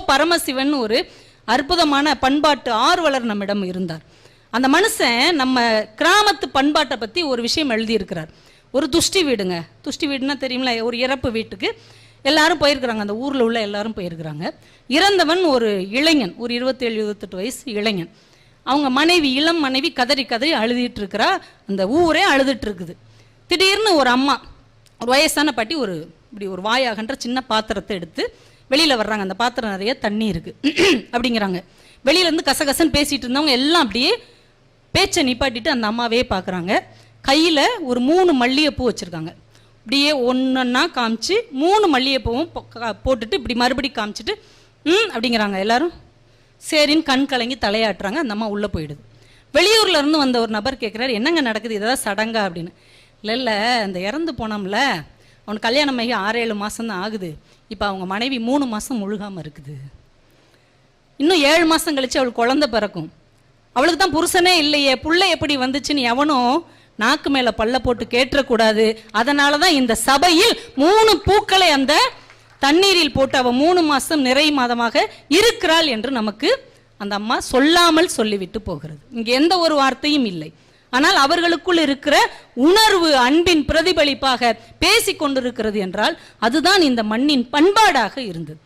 பரமசிவன் ஒரு அற்புதமான பண்பாட்டு ஆர்வலர் நம்மிடம் இருந்தார். அந்த மனுஷன் நம்ம கிராமத்து பண்பாட்டை பற்றி ஒரு விஷயம் எழுதியிருக்கிறார். ஒரு துஷ்டி வீடுங்க, துஷ்டி வீடுனா தெரியுங்களா, ஒரு இறப்பு வீட்டுக்கு எல்லாரும் போயிருக்கிறாங்க, அந்த ஊரில் உள்ள எல்லாரும் போயிருக்கிறாங்க. இறந்தவன் ஒரு இளைஞன், ஒரு 27-28 வயசு இளைஞன். அவங்க மனைவி, இளம் மனைவி கதறி கதறி அழுதிட்டு இருக்கிறா, அந்த ஊரே அழுதுட்டு இருக்குது. திடீர்னு ஒரு அம்மா, ஒரு வயசான பாட்டி, இப்படி ஒரு வாயாகன்ற சின்ன பாத்திரத்தை எடுத்து வெளியில் வர்றாங்க. அந்த பாத்திரம் நிறைய தண்ணி இருக்குது அப்படிங்கிறாங்க. வெளியிலேருந்து கசகசன்னு பேசிகிட்டு இருந்தவங்க எல்லாம் அப்படியே பேச்சை நிப்பாட்டிட்டு அந்த அம்மாவே பார்க்குறாங்க. கையில் ஒரு 3 மல்லிகைப்பூ வச்சுருக்காங்க. இப்படியே ஒன்றா காமிச்சு 3 மல்லிகைப்பூவும் போட்டுட்டு இப்படி மறுபடி காமிச்சிட்டு அப்படிங்கிறாங்க. எல்லாரும் சரின்னு கண் கலங்கி தலையாட்டுறாங்க. அந்த அம்மா உள்ளே போயிடுது. வெளியூரில் இருந்து வந்த ஒரு நபர் கேட்குறாரு, என்னங்க நடக்குது, இதெல்லாம் சடங்கா அப்படின்னு. இல்லை இந்த இறந்து போனோம்ல, அவனுக்கு கல்யாணம் ஆகி 6-7 மாதம் தான் ஆகுது. இப்போ அவங்க மனைவி 3 மாதம் முழுகாமல் இருக்குது. இன்னும் 7 மாதம் கழிச்சு அவளுக்கு குழந்தை பிறக்கும். அவளுக்கு தான் புருஷனே இல்லையே, புள்ளை எப்படி வந்துச்சுன்னு எவனும் நாக்கு மேலே பல்ல போட்டு கேட்டுறக்கூடாது. அதனால தான் இந்த சபையில் 3 பூக்களை அந்த தண்ணீரில் போட்டு அவள் 3 மாதம் நிறை மாதமாக இருக்கிறாள் என்று நமக்கு அந்த அம்மா சொல்லாமல் சொல்லிவிட்டு போகிறது. இங்கே எந்த ஒரு வார்த்தையும் இல்லை. ஆனால் அவர்களுக்குள் இருக்கிற உணர்வு அன்பின் பிரதிபலிப்பாக பேசி கொண்டிருக்கிறது என்றால் அதுதான் இந்த மண்ணின் பண்பாடாக இருந்தது.